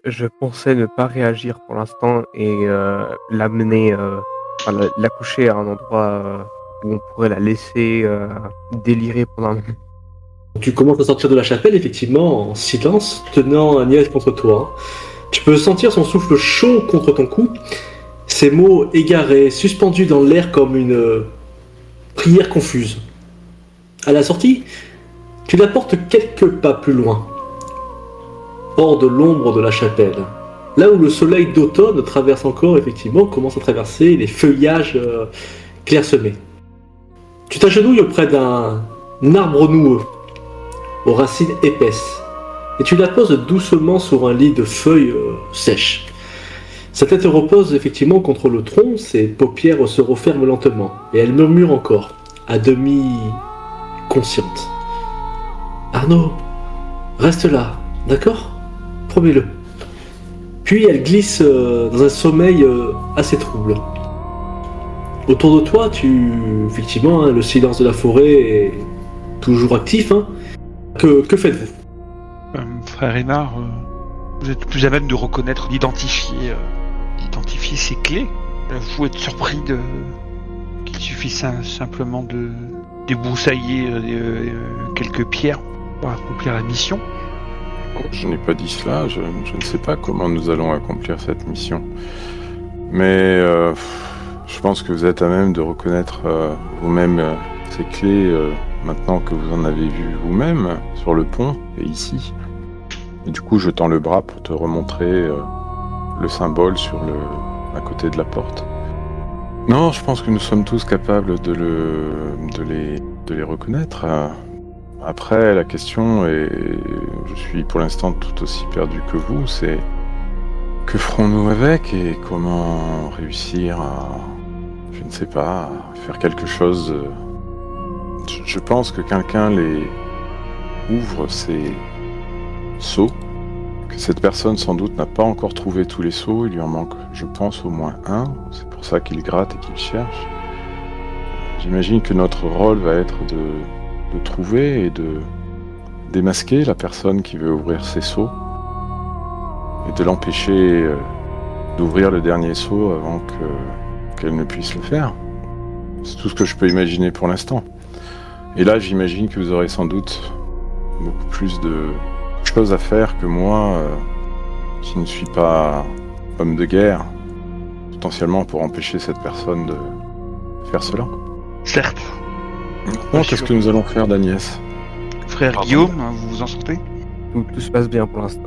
Je pensais ne pas réagir pour l'instant et l'amener, enfin la coucher à un endroit, où on pourrait la laisser, délirer pendant un moment. Tu commences à sortir de la chapelle, effectivement, en silence, tenant Agnès contre toi. Tu peux sentir son souffle chaud contre ton cou, ses mots égarés, suspendus dans l'air comme une prière confuse. À la sortie, tu la portes quelques pas plus loin, hors de l'ombre de la chapelle. Là où le soleil d'automne traverse encore, effectivement, commence à traverser les feuillages clairsemés. Tu t'agenouilles auprès d'un arbre noueux, aux racines épaisses, et tu la poses doucement sur un lit de feuilles sèches. Sa tête repose effectivement contre le tronc, ses paupières se referment lentement, et elle murmure encore, à demi consciente. Arnaud, reste là, d'accord? Promets-le. Puis elle glisse dans un sommeil assez trouble. Autour de toi, effectivement, le silence de la forêt est toujours actif. Que faites-vous? Frère Hénard, vous êtes plus à même de reconnaître, d'identifier ces clés. Vous êtes surpris qu'il suffit simplement de débroussailler quelques pierres pour accomplir la mission. Je n'ai pas dit cela, je ne sais pas comment nous allons accomplir cette mission. Mais je pense que vous êtes à même de reconnaître vous-même ces clés maintenant que vous en avez vu vous-même sur le pont et ici. Et du coup, je tends le bras pour te remontrer le symbole à côté de la porte. Non, je pense que nous sommes tous capables de les reconnaître. Après, la question est, je suis pour l'instant tout aussi perdu que vous, c'est que ferons-nous avec et comment réussir à, je ne sais pas, à faire quelque chose. Je pense que quelqu'un les ouvre ces seaux, que cette personne sans doute n'a pas encore trouvé tous les seaux, il lui en manque, je pense, au moins un, c'est pour ça qu'il gratte et qu'il cherche. J'imagine que notre rôle va être de trouver et de démasquer la personne qui veut ouvrir ses seaux et de l'empêcher d'ouvrir le dernier seau avant qu'elle ne puisse le faire. C'est tout ce que je peux imaginer pour l'instant. Et là, j'imagine que vous aurez sans doute beaucoup plus de choses à faire que moi, qui ne suis pas homme de guerre, potentiellement pour empêcher cette personne de faire cela. Certes. Bon, qu'est-ce que nous allons faire d'Agnès? Frère Guillaume, vous vous en sortez? Tout se passe bien pour l'instant.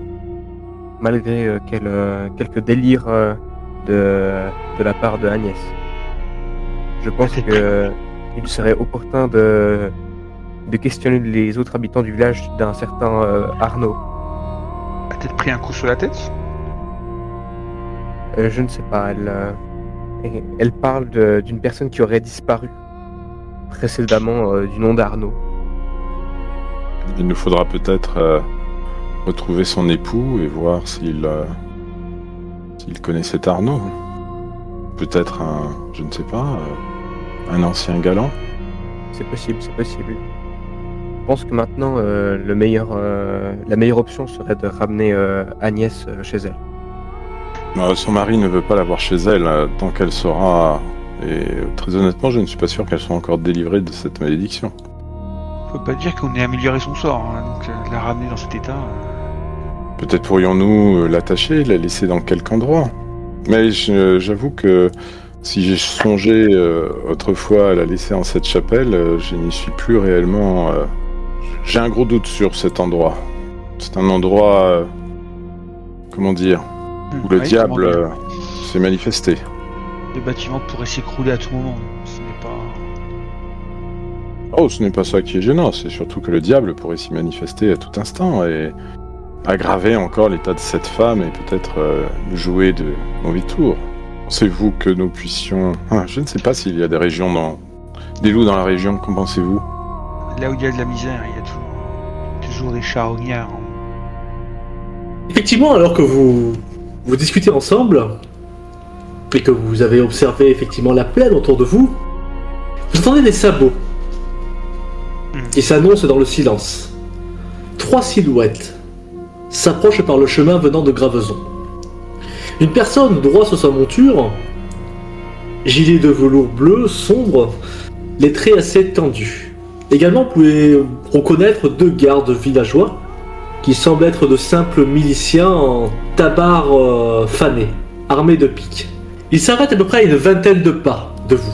Malgré quelques délires de la part de Agnès. Je pense qu'il serait opportun de questionner les autres habitants du village d'un certain Arnaud. A-t-elle pris un coup sur la tête? Je ne sais pas, elle parle d'une personne qui aurait disparu précédemment du nom d'Arnaud. Il nous faudra peut-être retrouver son époux et voir s'il connaissait Arnaud. Peut-être je ne sais pas, un ancien galant. C'est possible. Je pense que maintenant, la meilleure option serait de ramener Agnès chez elle. Son mari ne veut pas l'avoir chez elle tant qu'elle sera... Et très honnêtement, je ne suis pas sûr qu'elle soit encore délivrée de cette malédiction. Faut pas dire qu'on ait amélioré son sort, donc la ramener dans cet état... Peut-être pourrions-nous l'attacher, la laisser dans quelque endroit. Mais j'avoue que si j'ai songé autrefois à la laisser en cette chapelle, je n'y suis plus réellement... J'ai un gros doute sur cet endroit. C'est un endroit... comment dire, où le diable s'est manifesté. Le bâtiment pourrait s'écrouler à tout moment. Ce n'est pas... Oh, ce n'est pas ça qui est gênant, c'est surtout que le diable pourrait s'y manifester à tout instant et aggraver encore l'état de cette femme et peut-être nous jouer de mauvais tours. Pensez-vous que nous puissions... je ne sais pas s'il y a des loups dans la région, qu'en pensez-vous? Là où il y a de la misère, il y a toujours des charognards. Effectivement, alors que vous discutez ensemble, et que vous avez observé effectivement la plaine autour de vous, vous entendez des sabots qui s'annoncent dans le silence. 3 silhouettes s'approche par le chemin venant de Gravezon. Une personne droit sur sa monture, gilet de velours bleu sombre, les traits assez tendus. Également, vous pouvez reconnaître 2 gardes villageois qui semblent être de simples miliciens en tabard fané, armés de piques. Ils s'arrêtent à peu près à une vingtaine de pas de vous.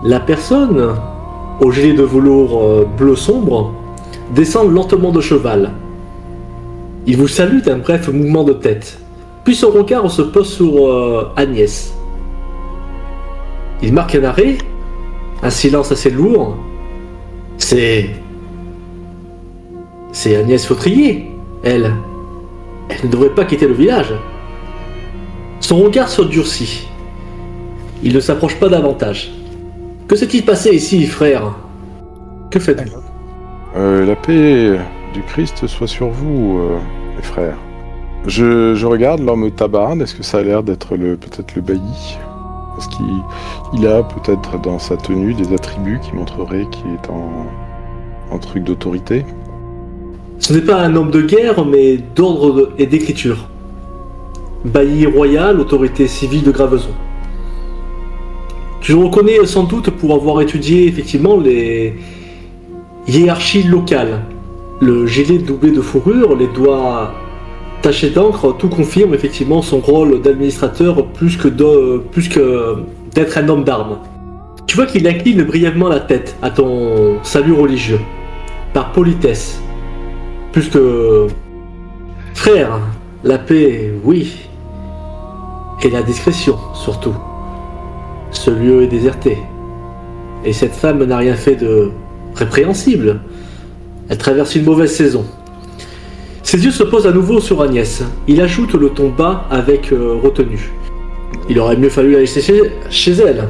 La personne, au gilet de velours bleu sombre, descend lentement de cheval. Il vous salue d'un bref mouvement de tête. Puis son regard se pose sur Agnès. Il marque un arrêt, un silence assez lourd. C'est Agnès Fautrier. Elle ne devrait pas quitter le village. Son regard se durcit. Il ne s'approche pas davantage. Que s'est-il passé ici, frère? Que faites-vous? La paix du Christ soit sur vous, mes frères. Je regarde l'homme tabarde. Est-ce que ça a l'air d'être peut-être le bailli? Parce qu'il a peut-être dans sa tenue des attributs qui montreraient qu'il est en truc d'autorité. Ce n'est pas un homme de guerre, mais d'ordre et d'écriture. Bailli royal, autorité civile de Gravezon. Tu le reconnais sans doute pour avoir étudié effectivement les hiérarchies locales. Le gilet doublé de fourrure, les doigts tachés d'encre, tout confirme effectivement son rôle d'administrateur plus que d'être un homme d'armes. Tu vois qu'il incline brièvement la tête à ton salut religieux, par politesse. Plus que... Frère, la paix, oui. Et la discrétion, surtout. Ce lieu est déserté. Et cette femme n'a rien fait de répréhensible. Elle traverse une mauvaise saison. Ses yeux se posent à nouveau sur Agnès. Il ajoute le ton bas avec retenue. Il aurait mieux fallu la laisser chez elle.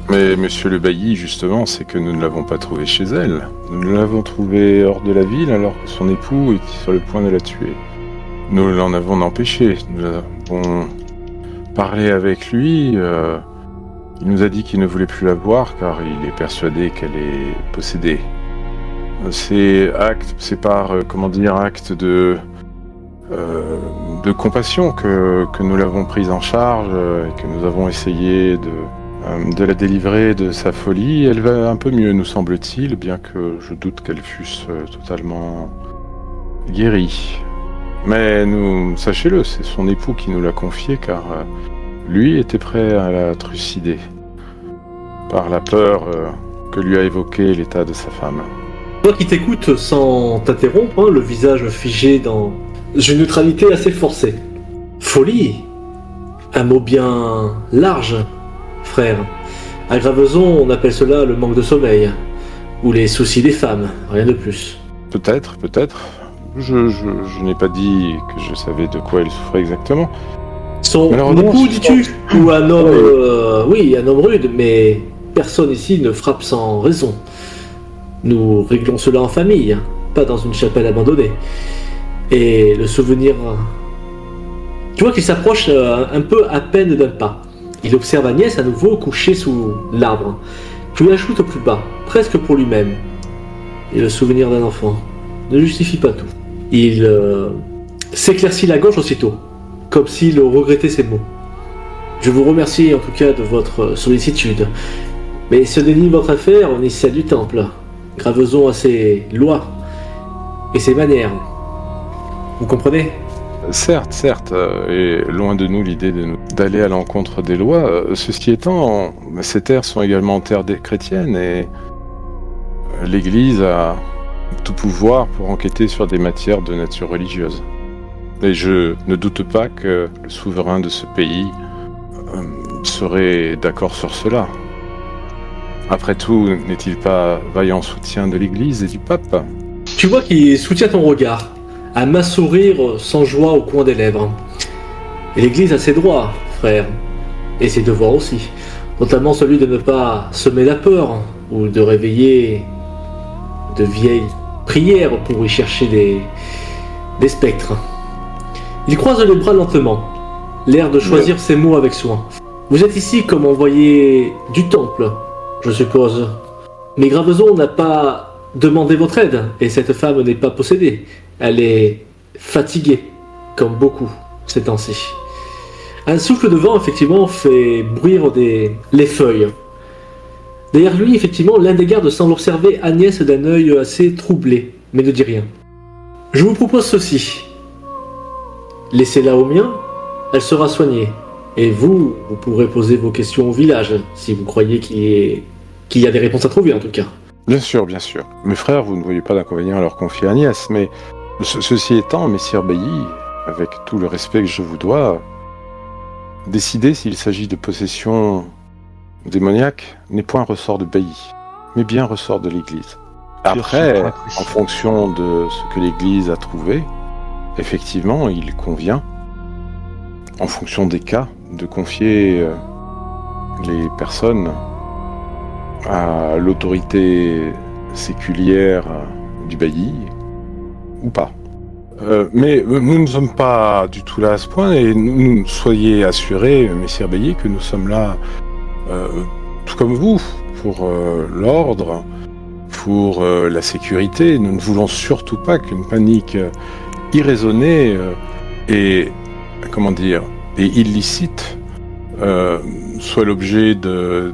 Mais monsieur le bailli, justement, c'est que nous ne l'avons pas trouvée chez elle. Nous l'avons trouvée hors de la ville alors que son époux était sur le point de la tuer. Nous l'en avons empêché. Nous avons parlé avec lui. Il nous a dit qu'il ne voulait plus la voir car il est persuadé qu'elle est possédée. C'est par acte de compassion que nous l'avons prise en charge et que nous avons essayé de la délivrer de sa folie. Elle va un peu mieux, nous semble-t-il, bien que je doute qu'elle fût totalement guérie. Mais sachez-le, c'est son époux qui nous l'a confié car lui était prêt à la trucider par la peur que lui a évoqué l'état de sa femme. Toi qui t'écoutes sans t'interrompre, le visage figé dans une neutralité assez forcée. Folie, un mot bien large, frère. À Gravezon, on appelle cela le manque de sommeil, ou les soucis des femmes, rien de plus. Peut-être. Je n'ai pas dit que je savais de quoi elle souffrait exactement. Son époux, dis-tu? Ou un homme... un homme rude, mais personne ici ne frappe sans raison. Nous réglons cela en famille, pas dans une chapelle abandonnée. Et le souvenir... Tu vois qu'il s'approche un peu à peine d'un pas. Il observe Agnès à nouveau couchée sous l'arbre. Puis il ajoute plus bas, presque pour lui-même. Et le souvenir d'un enfant ne justifie pas tout. Il s'éclaircit la gorge aussitôt, comme s'il regrettait ses mots. Je vous remercie en tout cas de votre sollicitude. Mais ce n'est ni votre affaire, ni celle du temple. Gravezon a ses lois et ses manières. Vous comprenez? Certes, et loin de nous l'idée d'aller à l'encontre des lois. Ceci étant, ces terres sont également terres chrétiennes et l'Église a tout pouvoir pour enquêter sur des matières de nature religieuse. Et je ne doute pas que le souverain de ce pays serait d'accord sur cela. Après tout, n'est-il pas vaillant soutien de l'Église et du pape? Tu vois qu'il soutient ton regard, un mince sourire sans joie au coin des lèvres. Et l'Église a ses droits, frère, et ses devoirs aussi, notamment celui de ne pas semer la peur ou de réveiller de vieilles prières pour y chercher des spectres. Il croise les bras lentement, l'air de choisir ses mots avec soin. Vous êtes ici comme envoyé du temple, je suppose. Mais Gravezon n'a pas demandé votre aide, et cette femme n'est pas possédée. Elle est fatigué, comme beaucoup ces temps-ci. Un souffle de vent, effectivement, fait bruire les feuilles. Derrière lui, effectivement, l'un des gardes semble observer Agnès d'un œil assez troublé, mais ne dit rien. Je vous propose ceci. Laissez-la au mien, elle sera soignée. Et vous pourrez poser vos questions au village, si vous croyez qu'il y a des réponses à trouver, en tout cas. Bien sûr, bien sûr. Mes frères, vous ne voyez pas d'inconvénient à leur confier Agnès, mais ceci étant, messire Bailly, avec tout le respect que je vous dois, décider s'il s'agit de possession démoniaque n'est point ressort de Bailly, mais bien ressort de l'Église. Après, en fonction de ce que l'Église a trouvé, effectivement, il convient, en fonction des cas, de confier les personnes à l'autorité séculière du bailli, ou pas. Mais nous ne sommes pas du tout là à ce point, et nous soyez assurés, messire Bailly, que nous sommes là, tout comme vous, pour l'ordre, pour la sécurité. Nous ne voulons surtout pas qu'une panique irraisonnée et illicite soit l'objet de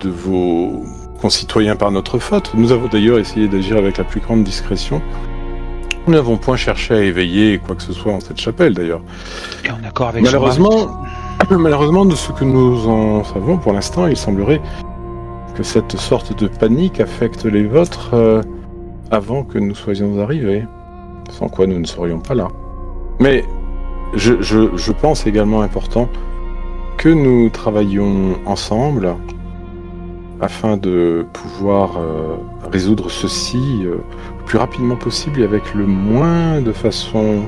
vos concitoyens par notre faute. Nous avons d'ailleurs essayé d'agir avec la plus grande discrétion. Nous n'avons point cherché à éveiller quoi que ce soit en cette chapelle, d'ailleurs. Et en accord avec malheureusement, de ce que nous en savons pour l'instant, il semblerait que cette sorte de panique affecte les vôtres avant que nous soyons arrivés. Sans quoi nous ne serions pas là. Mais je pense également important que nous travaillions ensemble afin de pouvoir résoudre ceci le plus rapidement possible et avec le moins de façon,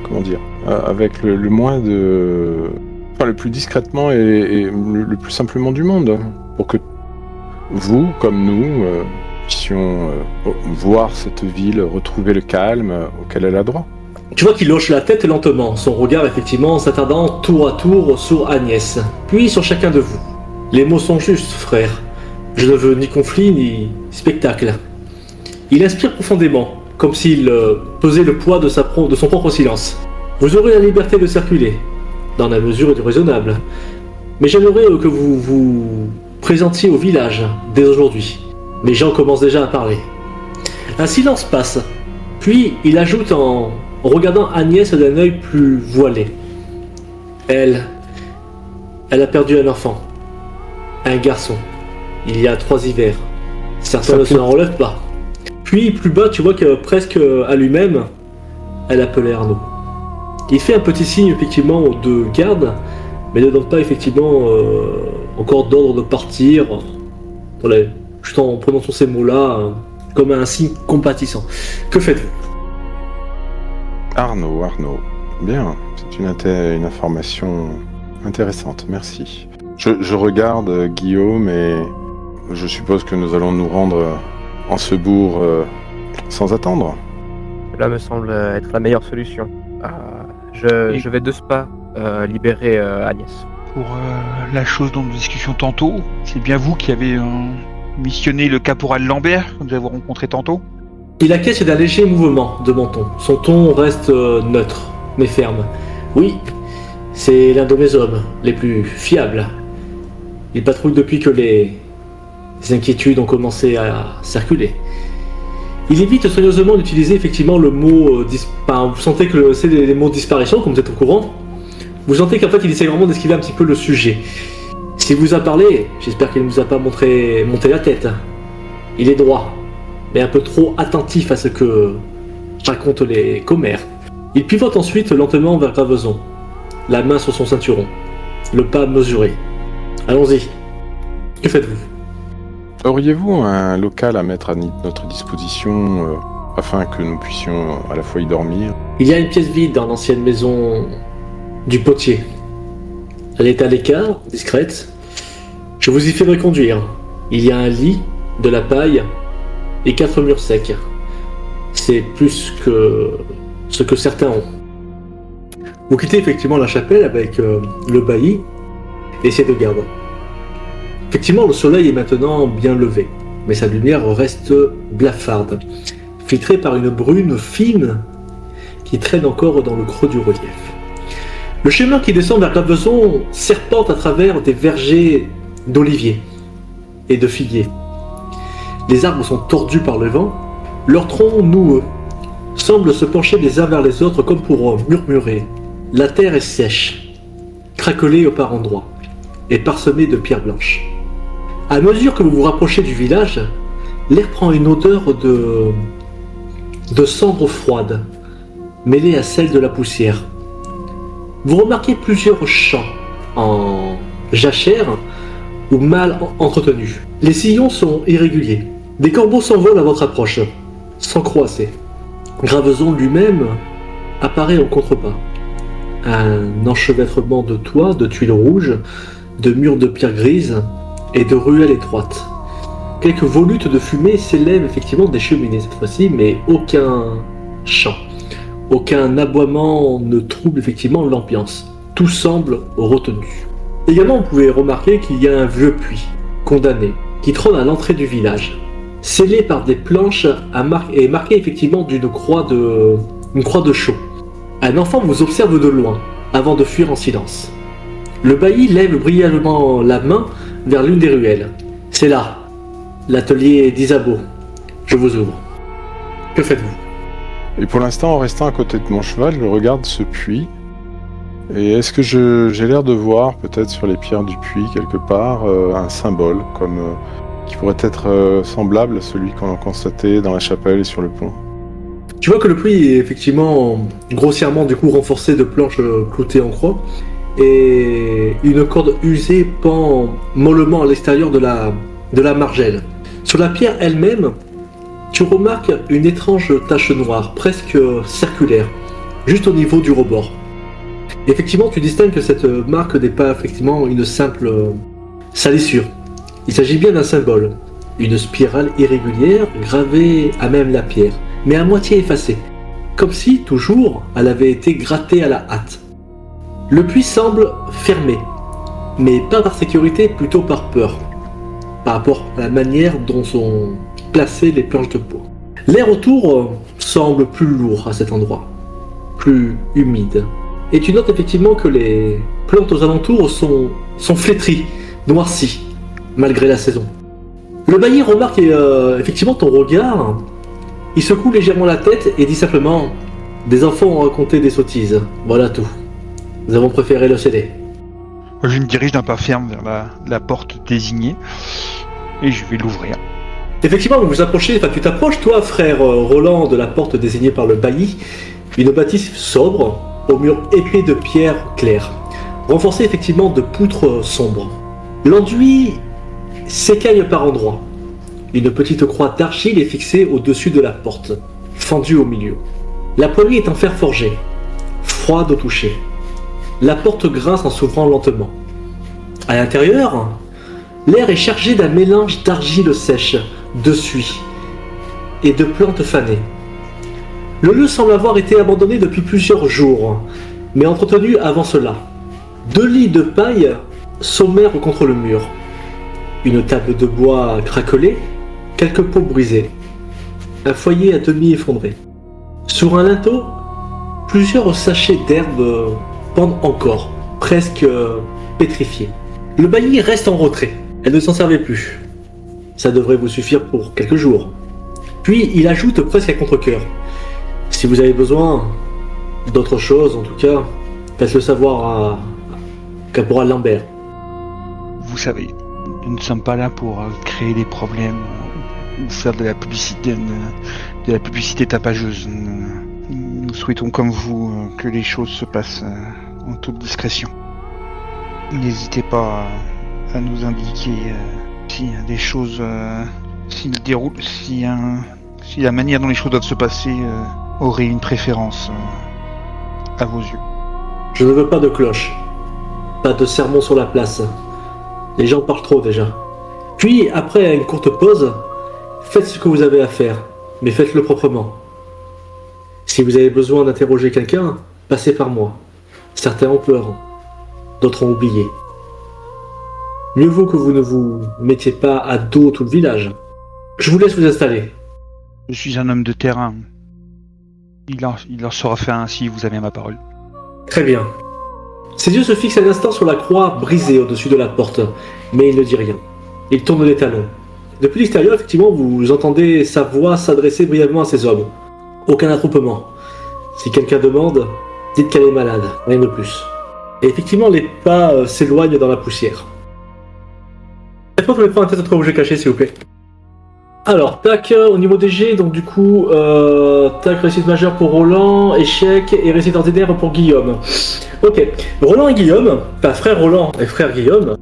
avec le moins de... Enfin, le plus discrètement et le plus simplement du monde, pour que vous, comme nous, puissions voir cette ville retrouver le calme auquel elle a droit. Tu vois qu'il hoche la tête lentement, son regard effectivement s'attardant tour à tour sur Agnès, puis sur chacun de vous. Les mots sont justes, frère. Je ne veux ni conflit ni spectacle. Il inspire profondément, comme s'il pesait le poids de son propre silence. Vous aurez la liberté de circuler, dans la mesure du raisonnable. Mais j'aimerais que vous vous présentiez au village dès aujourd'hui. Mes gens commencent déjà à parler. Un silence passe, puis il ajoute en regardant Agnès d'un œil plus voilé. Elle a perdu un enfant, un garçon, il y a 3 hivers. Certains ne s'en relèvent pas. Puis plus bas, tu vois que presque à lui-même, elle appelait Arnaud. Il fait un petit signe effectivement aux 2 gardes, mais ne donne pas effectivement encore d'ordre de partir, juste en prononçant ces mots-là, comme un signe compatissant. Que faites-vous ? Arnaud. Bien, c'est une information intéressante, merci. Je regarde Guillaume et je suppose que nous allons nous rendre en ce bourg sans attendre. Cela me semble être la meilleure solution. Je vais de ce pas libérer Agnès. Pour la chose dont nous discutions tantôt, c'est bien vous qui avez missionné le caporal Lambert, que nous avons rencontré tantôt ? Il acquiesce d'un léger mouvement de menton. Son ton reste neutre, mais ferme. Oui, c'est l'un de mes hommes les plus fiables. Il patrouille depuis que les inquiétudes ont commencé à circuler. Il évite soigneusement d'utiliser effectivement le mot... vous sentez que c'est les mots disparition, comme vous êtes au courant. Vous sentez qu'en fait il essaie vraiment d'esquiver un petit peu le sujet. S'il vous a parlé, j'espère qu'il ne vous a pas monté la tête. Il est droit, mais un peu trop attentif à ce que racontent les commères. Il pivote ensuite lentement vers Graveson, la main sur son ceinturon, le pas mesuré. Allons-y. Que faites-vous ? Auriez-vous un local à mettre à notre disposition afin que nous puissions à la fois y dormir ? Il y a une pièce vide dans l'ancienne maison du potier. Elle est à l'écart, discrète. Je vous y ferai conduire. Il y a un lit, de la paille et 4 murs secs. C'est plus que ce que certains ont. Vous quittez effectivement la chapelle avec le bailli et ses 2 gardes. Effectivement, le soleil est maintenant bien levé, mais sa lumière reste blafarde, filtrée par une brune fine qui traînent encore dans le creux du relief. Le chemin qui descend vers Graveson serpente à travers des vergers d'oliviers et de figuiers. Les arbres sont tordus par le vent, leurs troncs noueux semblent se pencher les uns vers les autres comme pour murmurer. La terre est sèche, craquelée par endroits, et parsemée de pierres blanches. À mesure que vous vous rapprochez du village, l'air prend une odeur de cendres froides, mêlée à celle de la poussière. Vous remarquez plusieurs champs en jachère ou mal entretenus. Les sillons sont irréguliers. Des corbeaux s'envolent à votre approche, sans croasser. Graveson lui-même apparaît en contrepas. Un enchevêtrement de toits, de tuiles rouges, de murs de pierre grise et de ruelles étroites. Quelques volutes de fumée s'élèvent effectivement des cheminées cette fois-ci, mais aucun chant, aucun aboiement ne trouble effectivement l'ambiance. Tout semble retenu. Également, vous pouvez remarquer qu'il y a un vieux puits, condamné, qui trône à l'entrée du village, scellé par des planches et marqué effectivement d'une croix de chaux. Un enfant vous observe de loin, avant de fuir en silence. Le bailli lève brièvement la main vers l'une des ruelles. C'est là, l'atelier d'Isabeau. Je vous ouvre. Que faites-vous ? Et pour l'instant, en restant à côté de mon cheval, je regarde ce puits. Et est-ce que j'ai l'air de voir, peut-être sur les pierres du puits, quelque part, un symbole, qui pourrait être semblable à celui qu'on a constaté dans la chapelle et sur le pont ? Tu vois que le puits est effectivement grossièrement du coup renforcé de planches cloutées en croix, et une corde usée pend mollement à l'extérieur de la margelle. Sur la pierre elle-même, tu remarques une étrange tache noire, presque circulaire, juste au niveau du rebord. Et effectivement, tu distingues que cette marque n'est pas effectivement une simple salissure. Il s'agit bien d'un symbole, une spirale irrégulière gravée à même la pierre, mais à moitié effacée, comme si, toujours, elle avait été grattée à la hâte. Le puits semble fermé, mais pas par sécurité, plutôt par peur, par rapport à la manière dont sont placées les planches de bois. L'air autour semble plus lourd à cet endroit, plus humide. Et tu notes effectivement que les plantes aux alentours sont flétries, noircies, malgré la saison. Le bailli remarque effectivement ton regard. Il secoue légèrement la tête et dit simplement « Des enfants ont raconté des sottises, voilà tout. Nous avons préféré le céder. » Je me dirige d'un pas ferme vers la porte désignée et je vais l'ouvrir. Effectivement, tu t'approches, toi, frère Roland, de la porte désignée par le bailli, une bâtisse sobre, aux murs épais de pierre claire, renforcée effectivement de poutres sombres. L'enduit s'écaille par endroits. Une petite croix d'argile est fixée au-dessus de la porte, fendue au milieu. La poignée est en fer forgé, froide au toucher. La porte grince en s'ouvrant lentement. À l'intérieur, l'air est chargé d'un mélange d'argile sèche, de suie et de plantes fanées. Le lieu semble avoir été abandonné depuis plusieurs jours, mais entretenu avant cela. 2 lits de paille sommèrent contre le mur. Une table de bois craquelée, quelques pots brisés. Un foyer à demi effondré. Sur un linteau, plusieurs sachets d'herbe pendent encore, presque pétrifiés. Le bailli reste en retrait. Elle ne s'en servait plus. Ça devrait vous suffire pour quelques jours. Puis il ajoute presque à contre-cœur. Si vous avez besoin d'autre chose, en tout cas, faites-le savoir à Caporal Lambert. Vous savez, nous ne sommes pas là pour créer des problèmes ou faire de la publicité tapageuse. Nous souhaitons, comme vous, que les choses se passent en toute discrétion. N'hésitez pas à nous indiquer si des choses si la manière dont les choses doivent se passer aurait une préférence à vos yeux. Je ne veux pas de cloche, pas de sermon sur la place. Les gens parlent trop déjà. Puis, après une courte pause, faites ce que vous avez à faire, mais faites-le proprement. Si vous avez besoin d'interroger quelqu'un, passez par moi. Certains ont peur, d'autres ont oublié. Mieux vaut que vous ne vous mettiez pas à dos tout le village. Je vous laisse vous installer. Je suis un homme de terrain. Il en sera fait un si vous avez ma parole. Très bien. Ses yeux se fixent un instant sur la croix brisée au-dessus de la porte, mais il ne dit rien. Il tourne les talons. Depuis l'extérieur, effectivement, vous entendez sa voix s'adresser brièvement à ces hommes. Aucun attroupement. Si quelqu'un demande, dites qu'elle est malade, rien de plus. Et effectivement, les pas s'éloignent dans la poussière. Faites-moi faire un test de 3 objets cachés, s'il vous plaît. Alors, tac, au niveau des G, donc du coup, tac, réussite majeure pour Roland, échec, et réussite ordinaire pour Guillaume. Ok, Roland et Guillaume, enfin frère Roland et frère Guillaume,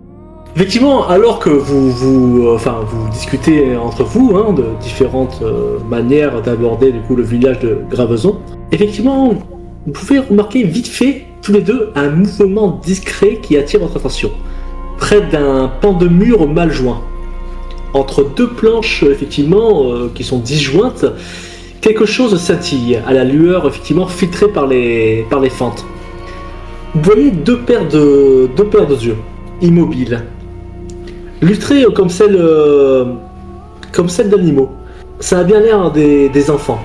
effectivement, alors que vous discutez entre vous, hein, de différentes manières d'aborder du coup le village de Graveson, effectivement, vous pouvez remarquer vite fait, tous les deux, un mouvement discret qui attire votre attention, près d'un pan de mur mal joint. Entre deux planches, effectivement, qui sont disjointes, quelque chose scintille, à la lueur, effectivement, filtrée par les fentes. Vous voyez deux paires de yeux, immobiles, lustrées comme celles d'animaux. Ça a bien l'air des enfants.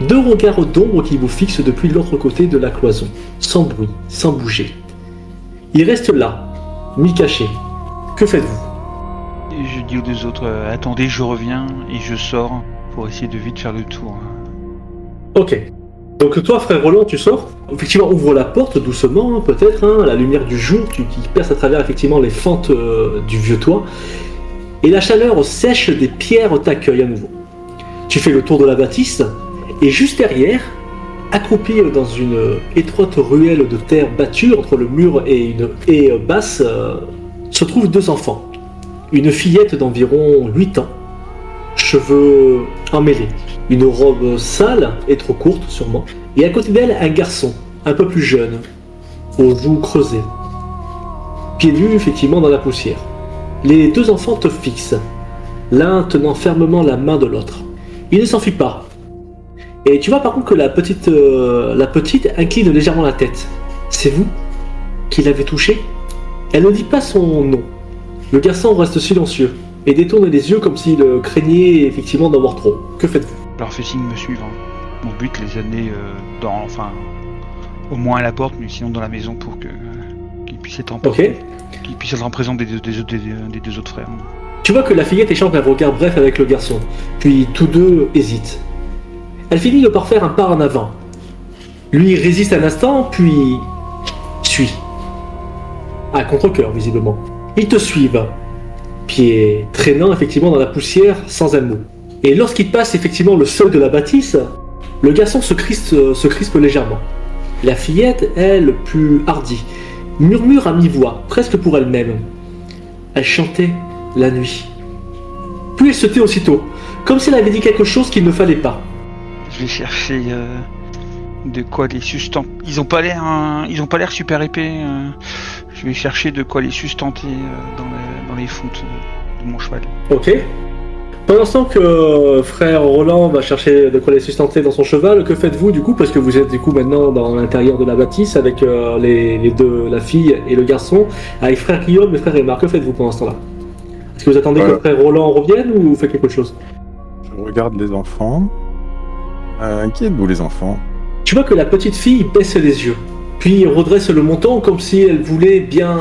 Deux regards d'ombre qui vous fixent depuis l'autre côté de la cloison, sans bruit, sans bouger. Ils restent là, mi-cachés. Que faites-vous ? Et je dis aux deux autres, attendez, je reviens et je sors pour essayer de vite faire le tour. Ok. Donc toi, frère Roland, tu sors. Effectivement, ouvre la porte doucement, peut-être, hein, à la lumière du jour qui perce à travers effectivement les fentes du vieux toit. Et la chaleur sèche des pierres t'accueille à nouveau. Tu fais le tour de la bâtisse, et juste derrière, accroupi dans une étroite ruelle de terre battue entre le mur et une haie basse, se trouvent deux enfants. Une fillette d'environ 8 ans, cheveux emmêlés, une robe sale et trop courte sûrement, et à côté d'elle un garçon, un peu plus jeune, aux joues creusées, pieds nus effectivement dans la poussière. Les deux enfants te fixent, l'un tenant fermement la main de l'autre. Il ne s'enfuit pas. Et tu vois par contre que la petite incline légèrement la tête. C'est vous qui l'avez touchée ? Elle ne dit pas son nom. Le garçon reste silencieux et détourne les yeux comme s'il craignait effectivement d'en voir trop. Que faites-vous ? Je leur fais signe de me suivre. Mon but, les amener au moins à la porte, mais sinon dans la maison pour qu'ils puissent être en qu'ils puissent être en présence des deux autres frères. Tu vois que la fillette échange un regard bref avec le garçon, puis tous deux hésitent. Elle finit par faire un pas en avant. Lui résiste un instant, puis suit. À contre-cœur, visiblement. Ils te suivent, pieds traînant effectivement dans la poussière sans un mot. Et lorsqu'ils passent effectivement le seuil de la bâtisse, le garçon se crispe légèrement. La fillette, elle, plus hardie, murmure à mi-voix, presque pour elle-même. Elle chantait la nuit. Puis elle se tait aussitôt, comme si elle avait dit quelque chose qu'il ne fallait pas. Je vais chercher de quoi les sustenter. Ils ont pas l'air super épais. Je vais chercher de quoi les sustenter dans les fontes de mon cheval. Ok. Pendant ce temps que frère Roland va chercher de quoi les sustenter dans son cheval, que faites-vous du coup ? Parce que vous êtes du coup maintenant dans l'intérieur de la bâtisse avec les deux, la fille et le garçon, avec frère Guillaume et frère Aymar. Que faites-vous pendant ce temps-là ? Est-ce que vous attendez que frère Roland revienne ou vous faites quelque chose ? Je regarde les enfants. Qui êtes-vous les enfants ? Tu vois que la petite fille baisse les yeux, puis redresse le menton comme si elle voulait bien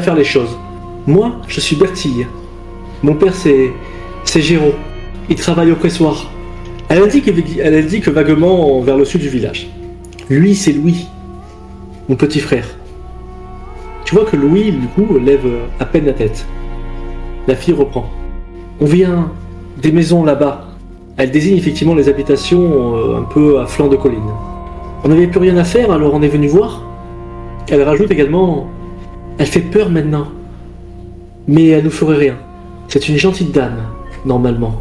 faire les choses. Moi, je suis Bertille. Mon père, c'est Géraud. Il travaille au pressoir. Elle indique vaguement vers le sud du village. Lui, c'est Louis, mon petit frère. Tu vois que Louis, du coup, lève à peine la tête. La fille reprend. On vient des maisons là-bas. Elle désigne effectivement les habitations un peu à flanc de colline. On n'avait plus rien à faire, alors on est venu voir. Elle rajoute également, elle fait peur maintenant. Mais elle nous ferait rien. C'est une gentille dame, normalement.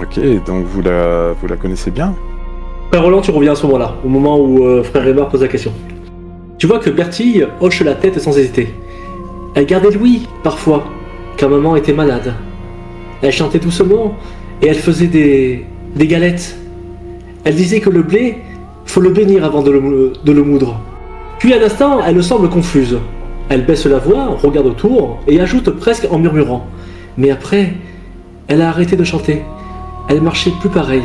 Ok, donc vous la connaissez bien ? Frère Roland, tu reviens à ce moment-là, au moment où frère Aymar pose la question. Tu vois que Bertille hoche la tête sans hésiter. Elle gardait Louis, parfois, quand maman était malade. Elle chantait doucement, et elle faisait des galettes. Elle disait que le blé, faut le bénir avant de le moudre. Puis à l'instant, elle semble confuse. Elle baisse la voix, regarde autour, et ajoute presque en murmurant. Mais après, elle a arrêté de chanter. Elle marchait plus pareil.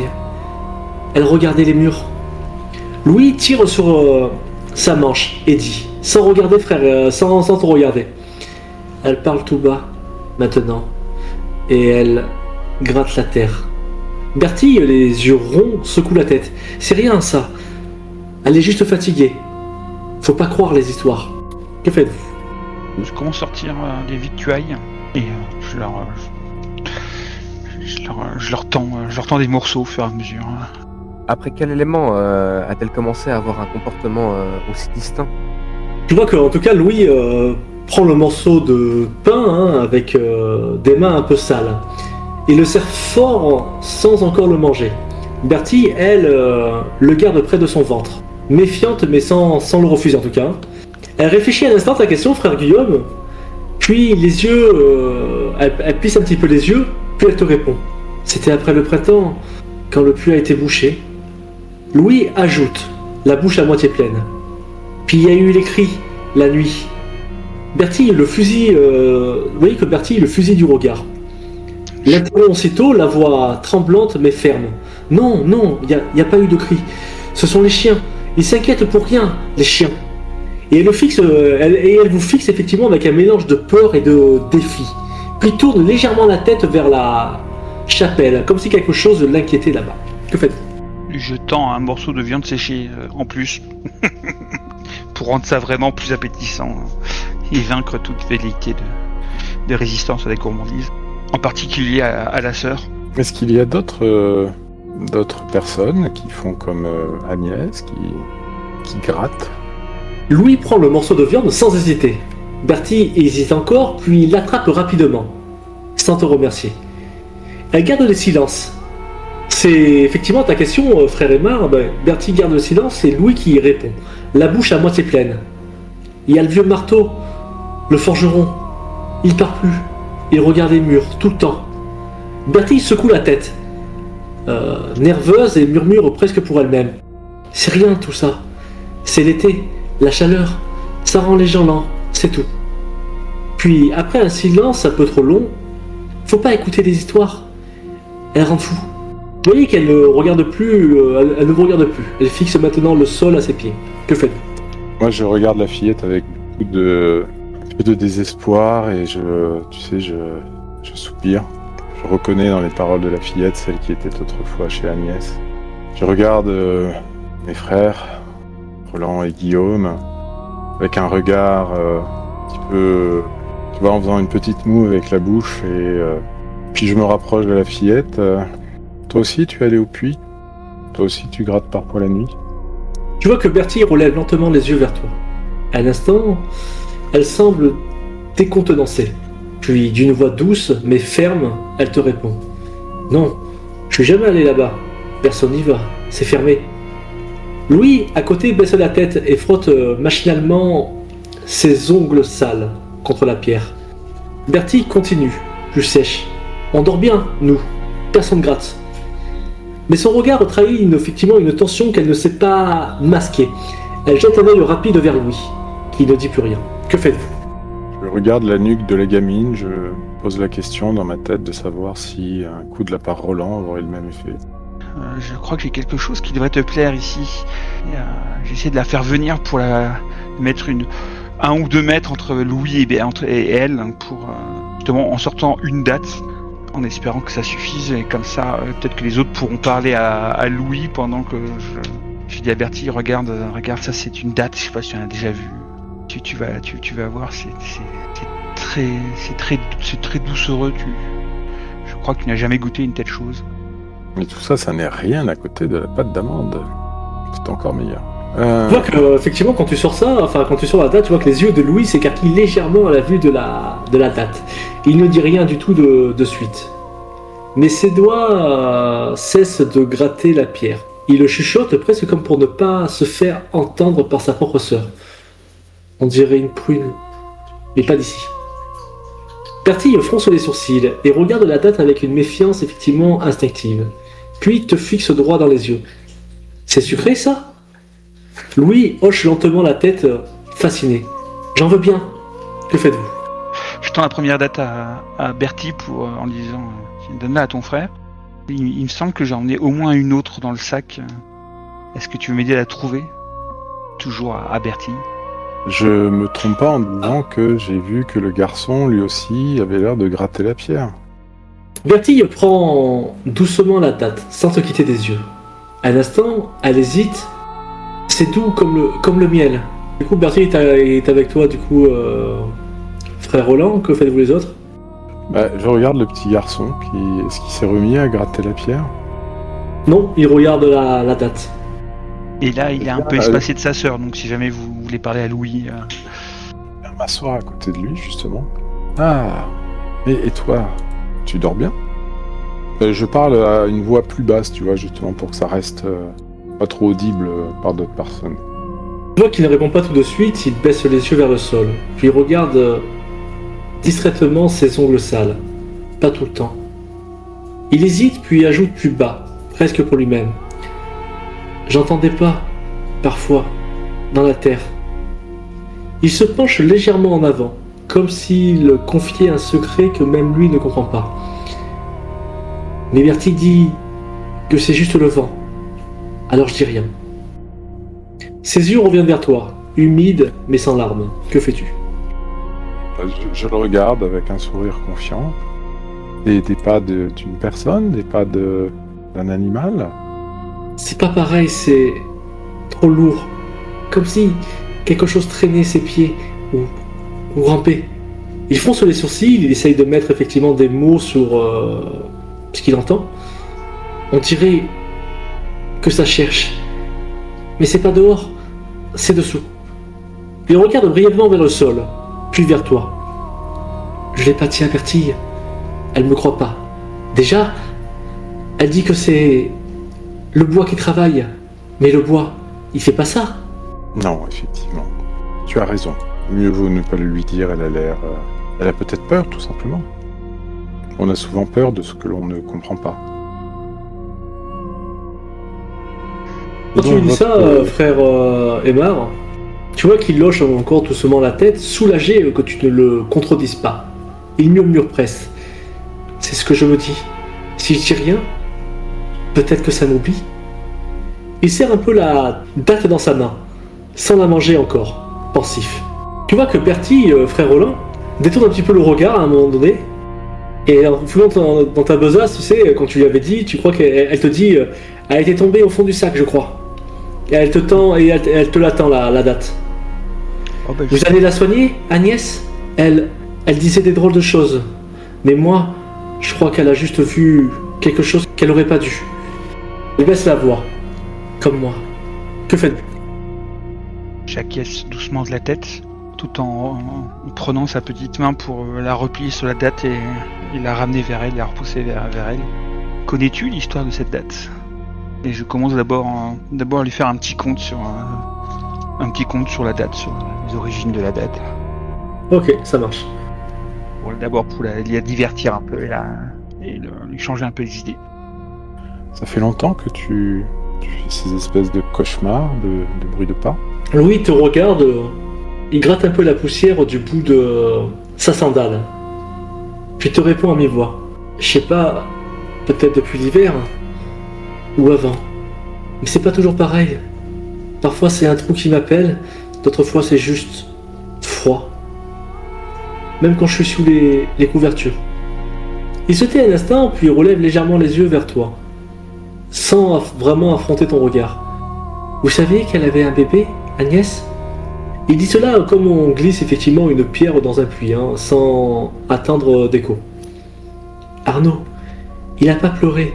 Elle regardait les murs. Louis tire sur sa manche et dit, sans regarder frère, sans te regarder. Elle parle tout bas, maintenant, et elle gratte la terre. Bertie, les yeux ronds, secoue la tête. C'est rien ça. Elle est juste fatiguée. Faut pas croire les histoires. Que faites-vous? Je commence à sortir des victuailles et je leur tends des morceaux au fur et à mesure. Après quel élément a-t-elle commencé à avoir un comportement aussi distinct? Tu vois que, en tout cas, Louis prend le morceau de pain avec des mains un peu sales. Il le serre fort sans encore le manger. Bertie, elle, le garde près de son ventre. Méfiante, mais sans le refuser en tout cas. Elle réfléchit un instant à ta question, frère Guillaume. Puis les yeux, elle plisse un petit peu les yeux, puis elle te répond. C'était après le printemps, quand le puits a été bouché. Louis ajoute, la bouche à moitié pleine. Puis il y a eu les cris, la nuit. Bertie, le fusil, vous voyez que Bertie, le fusil du regard. Il interrompt aussitôt, la voix tremblante mais ferme. Non, il n'y a pas eu de cris. Ce sont les chiens. Ils s'inquiètent pour rien, les chiens. Et elle vous fixe effectivement avec un mélange de peur et de défi. Puis tourne légèrement la tête vers la chapelle, comme si quelque chose l'inquiétait là-bas. Que faites-vous? Je tends un morceau de viande séchée en plus, pour rendre ça vraiment plus appétissant et vaincre toute velléité de résistance à la gourmandise, en particulier à la sœur. Est-ce qu'il y a d'autres personnes qui font comme Agnès, qui grattent? Louis prend le morceau de viande sans hésiter. Bertie hésite encore, puis l'attrape rapidement, sans te remercier. Elle garde le silence. C'est effectivement ta question, frère Aymar. Bertie garde le silence, c'est Louis qui y répond, la bouche à moitié pleine. Il y a le vieux marteau, le forgeron. Il part plus. Il regarde les murs, tout le temps. Bertie secoue la tête, nerveuse, et murmure presque pour elle-même. C'est rien tout ça. C'est l'été, la chaleur. Ça rend les gens lents, c'est tout. Puis, après un silence un peu trop long, faut pas écouter des histoires. Elle rend fou. Vous voyez qu'elle ne regarde plus, elle ne vous regarde plus. Elle fixe maintenant le sol à ses pieds. Que faites-vous? Moi, je regarde la fillette avec beaucoup de désespoir et je soupire. Je reconnais dans les paroles de la fillette celle qui était autrefois chez Agnès. Je regarde mes frères, Roland et Guillaume, avec un regard un petit peu, tu vois, en faisant une petite moue avec la bouche et puis je me rapproche de la fillette. Toi aussi, tu es allé au puits? Toi aussi, tu grattes parfois la nuit? Tu vois que Bertie relève lentement les yeux vers toi. À un instant, elle semble décontenancée. Puis, d'une voix douce mais ferme, elle te répond. Non, je suis jamais allé là-bas. Personne n'y va. C'est fermé. Louis, à côté, baisse la tête et frotte machinalement ses ongles sales contre la pierre. Bertie continue, plus sèche. On dort bien, nous. Personne gratte. Mais son regard trahit effectivement une tension qu'elle ne sait pas masquer. Elle jette un œil rapide vers Louis, qui ne dit plus rien. Que faites-vous? Je regarde la nuque de la gamine, je pose la question dans ma tête de savoir si un coup de la part Roland aurait le même effet. Je crois que j'ai quelque chose qui devrait te plaire ici. J'essaie de la faire venir pour la mettre 1 ou 2 mètres entre Louis et elle, pour justement en sortant une date, en espérant que ça suffise, et comme ça, peut-être que les autres pourront parler à Louis pendant que je dis à Bertie, regarde, ça c'est une date, je sais pas si tu en as déjà vu. Tu vas voir, c'est très doucereux. Je crois que tu n'as jamais goûté une telle chose. Mais tout ça, ça n'est rien à côté de la pâte d'amande. C'est encore meilleur. Tu vois que, effectivement, quand tu sors la date, tu vois que les yeux de Louis s'écarquillent légèrement à la vue de la date. Il ne dit rien du tout de suite. Mais ses doigts cessent de gratter la pierre. Il le chuchote presque comme pour ne pas se faire entendre par sa propre sœur. On dirait une prune, mais pas d'ici. Bertie fronce les sourcils et regarde la date avec une méfiance effectivement instinctive. Puis te fixe droit dans les yeux. C'est sucré ça? Louis hoche lentement la tête, fasciné. J'en veux bien. Que faites-vous? Je tends la première date à Bertie en lui disant donne-la à ton frère. Il me semble que j'en ai au moins une autre dans le sac. Est-ce que tu veux m'aider à la trouver? Toujours à Bertille. Je me trompe pas en disant que j'ai vu que le garçon, lui aussi, avait l'air de gratter la pierre. Bertille prend doucement la date, sans te quitter des yeux. Un instant, elle hésite. C'est doux comme le miel. Du coup, Bertille est avec toi, du coup, frère Roland, que faites-vous les autres? Je regarde le petit garçon est-ce qu'il s'est remis à gratter la pierre? Non, il regarde la date. Et là, il est un peu espacé de sa sœur, donc si jamais vous voulez parler à Louis... Je vais m'asseoir à côté de lui, justement. Ah, et toi, tu dors bien? Je parle à une voix plus basse, tu vois, justement, pour que ça reste pas trop audible par d'autres personnes. Tu vois qu'il ne répond pas tout de suite, il baisse les yeux vers le sol, puis il regarde distraitement ses ongles sales. Pas tout le temps. Il hésite, puis ajoute plus bas, presque pour lui-même. J'entendais pas, parfois, dans la terre. Il se penche légèrement en avant, comme s'il confiait un secret que même lui ne comprend pas. Mais Bertille dit que c'est juste le vent. Alors je dis rien. Ses yeux reviennent vers toi, humides mais sans larmes. Que fais-tu? Je le regarde avec un sourire confiant. Des pas d'une personne, des pas d'un animal. C'est pas pareil, c'est trop lourd. Comme si quelque chose traînait ses pieds ou rampait. Il fronce les sourcils, il essaye de mettre effectivement des mots sur ce qu'il entend. On dirait que ça cherche. Mais c'est pas dehors, c'est dessous. Il regarde brièvement vers le sol, puis vers toi. Je l'ai pas dit à Bertille. Elle me croit pas. Déjà, elle dit que c'est le bois qui travaille. Mais le bois, il fait pas ça. Non, effectivement. Tu as raison. Mieux vaut ne pas le lui dire, elle a l'air... Elle a peut-être peur, tout simplement. On a souvent peur de ce que l'on ne comprend pas. Quand tu lui dis ça, frère Aymar, tu vois qu'il loche encore doucement la tête, soulagé que tu ne le contredises pas. Il murmure presque. C'est ce que je me dis. Si je dis rien, peut-être que ça m'oublie. Il serre un peu la date dans sa main, sans la manger encore, pensif. Tu vois que Bertille, frère Roland, détourne un petit peu le regard à un moment donné, et en fouillant dans ta besace, tu sais, quand tu lui avais dit, tu crois qu'elle te dit, elle était tombée au fond du sac, je crois. Et elle te tend, et elle te l'attend, la date. Oh, bah, Vous allez la soigner, Agnès? Elle disait des drôles de choses. Mais moi, je crois qu'elle a juste vu quelque chose qu'elle aurait pas dû. Elle baisse la voix, comme moi. Que faites-vous? J'acquiesce doucement de la tête, tout en prenant sa petite main pour la replier sur la date et la ramener vers elle, la repousser vers elle. Connais-tu l'histoire de cette date? Et je commence d'abord à lui faire un petit conte sur la date, sur les origines de la date. Ok, ça marche. D'abord pour la divertir un peu et lui changer un peu les idées. Ça fait longtemps que tu fais ces espèces de cauchemars, de bruits de pas. Louis te regarde, il gratte un peu la poussière du bout de sa sandale. Puis te répond à mi-voix. Je sais pas, peut-être depuis l'hiver, ou avant. Mais c'est pas toujours pareil. Parfois c'est un trou qui m'appelle, d'autres fois c'est juste froid. Même quand je suis sous les couvertures. Il se tait un instant, puis relève légèrement les yeux vers toi, sans vraiment affronter ton regard. Vous saviez qu'elle avait un bébé, Agnès? Il dit cela comme on glisse effectivement une pierre dans un puits, sans attendre d'écho. Arnaud, il n'a pas pleuré.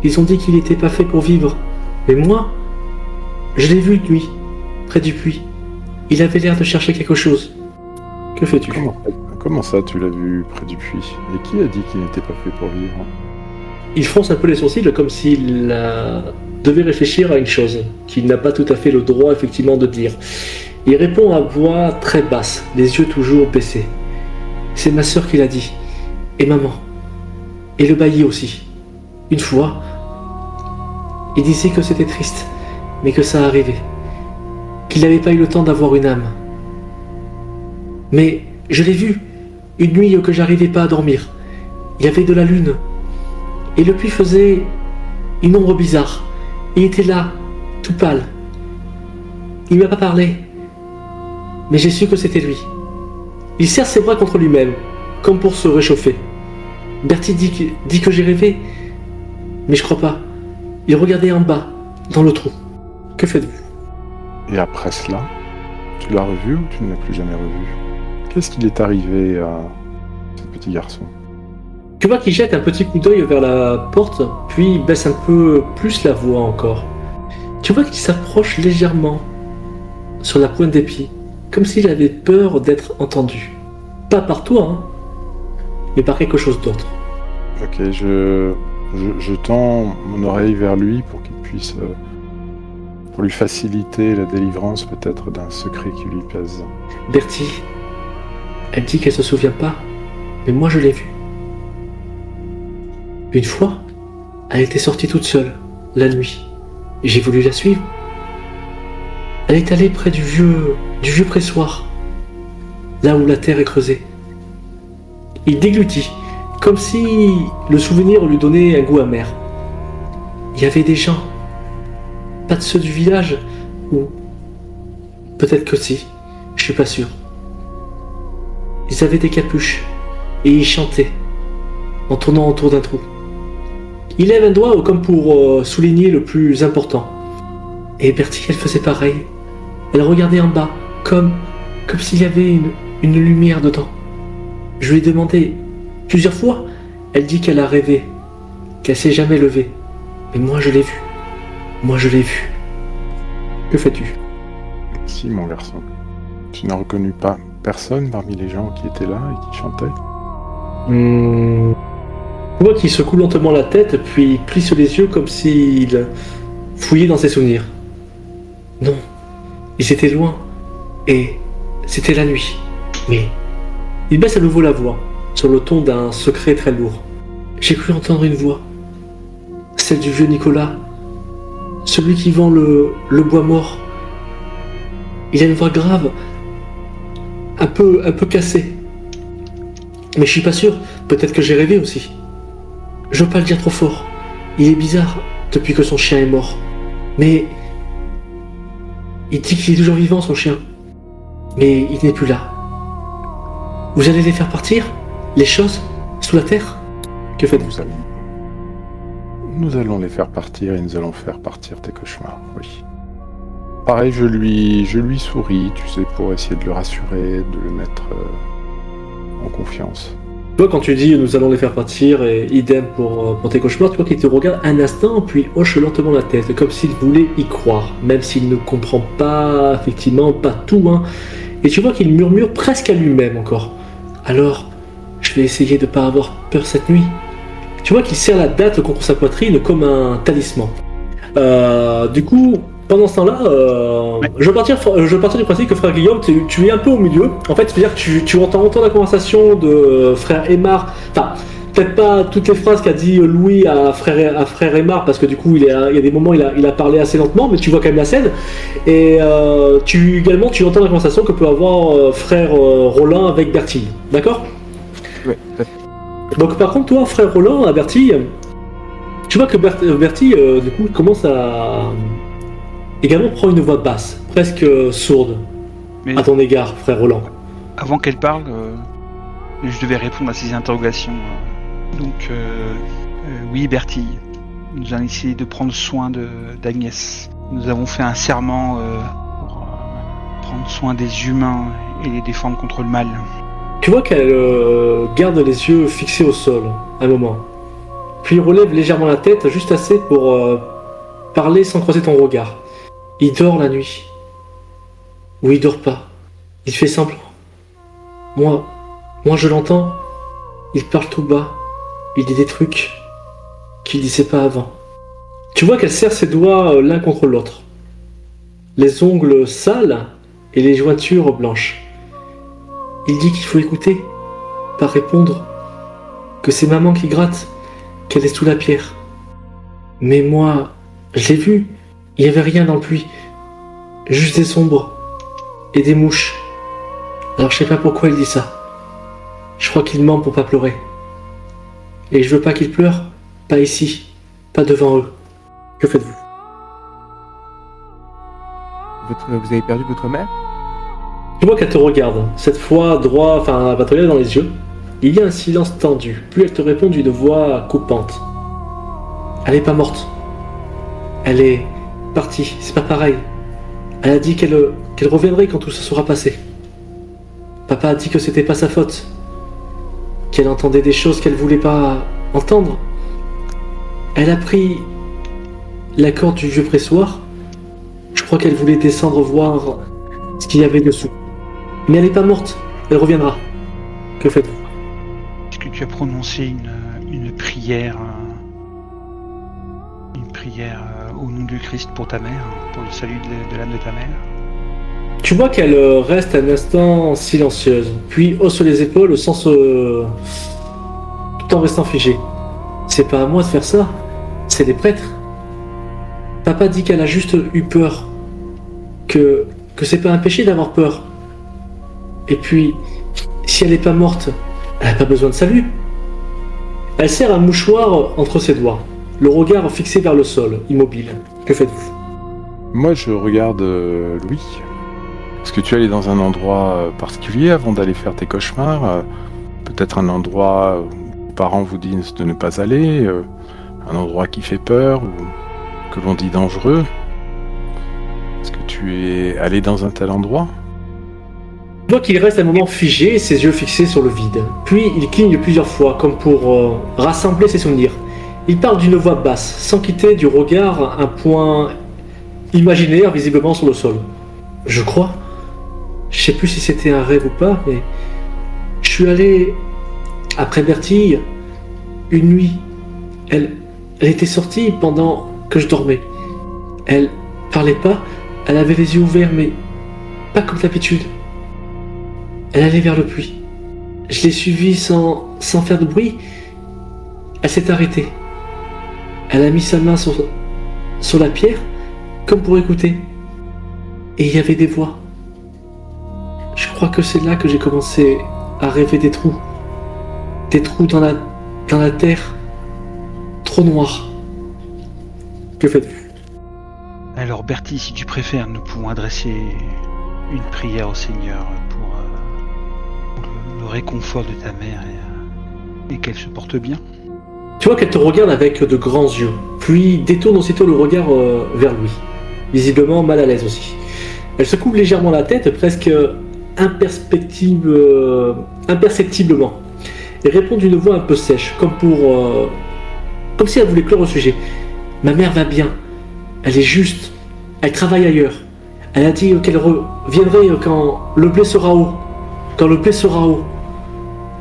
Ils ont dit qu'il n'était pas fait pour vivre. Mais moi, je l'ai vu de nuit, près du puits. Il avait l'air de chercher quelque chose. Que fais-tu? Comment ça, tu l'as vu près du puits? Et qui a dit qu'il n'était pas fait pour vivre? Il fronce un peu les sourcils comme s'il devait réfléchir à une chose qu'il n'a pas tout à fait le droit effectivement de dire. Il répond à voix très basse, les yeux toujours baissés. C'est ma sœur qui l'a dit, et maman, et le bailli aussi. Une fois, il disait que c'était triste, mais que ça arrivait, qu'il n'avait pas eu le temps d'avoir une âme. Mais je l'ai vu, une nuit que j'arrivais pas à dormir. Il y avait de la lune, et le puits faisait une ombre bizarre. Il était là, tout pâle. Il m'a pas parlé, mais j'ai su que c'était lui. Il serre ses bras contre lui-même, comme pour se réchauffer. Bertie dit que j'ai rêvé, mais je crois pas. Il regardait en bas, dans le trou. Que faites-vous? Et après cela, tu l'as revu ou tu ne l'as plus jamais revu? Qu'est-ce qu'il est arrivé à ce petit garçon? Tu vois qu'il jette un petit coup d'œil vers la porte, puis il baisse un peu plus la voix encore. Tu vois qu'il s'approche légèrement, sur la pointe des pieds, comme s'il avait peur d'être entendu. Pas par toi, hein, mais par quelque chose d'autre. Ok, je tends mon oreille vers lui pour qu'il puisse... pour lui faciliter la délivrance peut-être d'un secret qui lui pèse. Bertie, elle dit qu'elle se souvient pas, mais moi je l'ai vue. Une fois, elle était sortie toute seule, la nuit. J'ai voulu la suivre. Elle est allée près du vieux pressoir, là où la terre est creusée. Il déglutit, comme si le souvenir lui donnait un goût amer. Il y avait des gens, pas de ceux du village, ou peut-être que si, je suis pas sûr. Ils avaient des capuches, et ils chantaient, en tournant autour d'un trou. Il lève un doigt comme pour souligner le plus important. Et Bertie, elle faisait pareil. Elle regardait en bas, comme s'il y avait une lumière dedans. Je lui ai demandé plusieurs fois. Elle dit qu'elle a rêvé, qu'elle s'est jamais levée. Mais moi, je l'ai vue. Moi, je l'ai vue. Que fais-tu? Si, mon garçon. Tu n'as reconnu pas personne parmi les gens qui étaient là et qui chantaient? Tu vois qu'il secoue lentement la tête, puis plisse les yeux comme s'il fouillait dans ses souvenirs. Non, ils étaient loin, et c'était la nuit. Mais il baisse à nouveau la voix, sur le ton d'un secret très lourd. J'ai cru entendre une voix, celle du vieux Nicolas, celui qui vend le bois mort. Il a une voix grave, un peu cassée. Mais je suis pas sûr, peut-être que j'ai rêvé aussi. Je veux pas le dire trop fort. Il est bizarre depuis que son chien est mort. Mais il dit qu'il est toujours vivant, son chien. Mais il n'est plus là. Vous allez les faire partir? Les choses? Sous la terre? Que faites-vous? Nous allons les faire partir et nous allons faire partir tes cauchemars, oui. Pareil, je lui souris, tu sais, pour essayer de le rassurer, de le mettre en confiance. Tu vois, quand tu dis nous allons les faire partir, et idem pour tes cauchemars, tu vois qu'il te regarde un instant, puis hoche lentement la tête, comme s'il voulait y croire, même s'il ne comprend pas, effectivement, pas tout, hein. Et tu vois qu'il murmure presque à lui-même encore. Alors, je vais essayer de ne pas avoir peur cette nuit. Tu vois qu'il serre la date contre sa poitrine comme un talisman. Du coup, pendant ce temps-là, je vais partir du principe que frère Guillaume, tu es un peu au milieu. En fait, c'est-à-dire que tu entends la conversation de frère Aymar. Enfin, peut-être pas toutes les phrases qu'a dit Louis à frère Aymar, parce que du coup, il y a des moments où il a parlé assez lentement, mais tu vois quand même la scène. Et tu entends la conversation que peut avoir frère Roland avec Bertille. D'accord? Oui. Donc par contre, toi, frère Roland, à Bertille, tu vois que Bertille, du coup, commence à également prendre une voix basse, presque sourde, Mais à ton égard, frère Roland. avant qu'elle parle, je devais répondre à ses interrogations. Oui, Bertille, nous allons essayer de prendre soin d'Agnès. Nous avons fait un serment pour prendre soin des humains et les défendre contre le mal. Tu vois qu'elle garde les yeux fixés au sol, un moment. Puis relève légèrement la tête, juste assez pour parler sans croiser ton regard. Il dort la nuit. Ou il dort pas. Il fait semblant. Moi je l'entends. Il parle tout bas. Il dit des trucs qu'il disait pas avant. Tu vois qu'elle serre ses doigts l'un contre l'autre. Les ongles sales et les jointures blanches. Il dit qu'il faut écouter, pas répondre, que c'est maman qui gratte, qu'elle est sous la pierre. Mais moi, je l'ai vu, il n'y avait rien dans le puits, juste des ombres et des mouches. Alors je sais pas pourquoi il dit ça. Je crois qu'il ment pour pas pleurer. Et je veux pas qu'il pleure, pas ici, pas devant eux. Que faites-vous? vous avez perdu votre mère? Tu vois qu'elle te regarde, cette fois droit, enfin elle va te regarder dans les yeux. Il y a un silence tendu, puis elle te répond d'une voix coupante. Elle est pas morte. Elle est partie, c'est pas pareil. Elle a dit qu'elle reviendrait quand tout ça sera passé. Papa a dit que c'était pas sa faute. Qu'elle entendait des choses qu'elle voulait pas entendre. Elle a pris la corde du vieux pressoir. Je crois qu'elle voulait descendre voir ce qu'il y avait dessous. Mais elle n'est pas morte, elle reviendra. Que faites-vous? Est-ce que tu as prononcé une prière au nom du Christ pour ta mère, pour le salut de l'âme de ta mère? Tu vois qu'elle reste un instant silencieuse, puis hausse les épaules tout en restant figée. C'est pas à moi de faire ça, c'est les prêtres. Papa dit qu'elle a juste eu peur, que c'est pas un péché d'avoir peur. Et puis, si elle n'est pas morte, elle n'a pas besoin de salut. Elle serre un mouchoir entre ses doigts, le regard fixé vers le sol, immobile. Que faites-vous? Moi, je regarde Louis. Est-ce que tu es allé dans un endroit particulier avant d'aller faire tes cauchemars? Peut-être un endroit où vos parents vous disent de ne pas aller, un endroit qui fait peur ou que l'on dit dangereux? Est-ce que tu es allé dans un tel endroit? Tu vois qu'il reste un moment figé, ses yeux fixés sur le vide. Puis il cligne plusieurs fois, comme pour rassembler ses souvenirs. Il parle d'une voix basse, sans quitter du regard un point imaginaire visiblement sur le sol. Je crois. Je sais plus si c'était un rêve ou pas, mais je suis allé après Bertille une nuit. Elle était sortie pendant que je dormais. Elle parlait pas, elle avait les yeux ouverts, mais pas comme d'habitude. Elle allait vers le puits. Je l'ai suivie sans faire de bruit. Elle s'est arrêtée. Elle a mis sa main sur la pierre, comme pour écouter. Et il y avait des voix. Je crois que c'est là que j'ai commencé à rêver des trous. Des trous dans la terre. Trop noirs. Que faites-vous? Alors Bertie, si tu préfères, nous pouvons adresser une prière au Seigneur pour le réconfort de ta mère et qu'elle se porte bien. Tu vois qu'elle te regarde avec de grands yeux, puis détourne aussitôt le regard vers lui, visiblement mal à l'aise aussi. Elle secoue légèrement la tête, presque imperceptiblement, et répond d'une voix un peu sèche, comme si elle voulait clore le sujet. Ma mère va bien, elle est juste, elle travaille ailleurs. Elle a dit qu'elle reviendrait quand le blé sera haut. Quand le blé sera haut.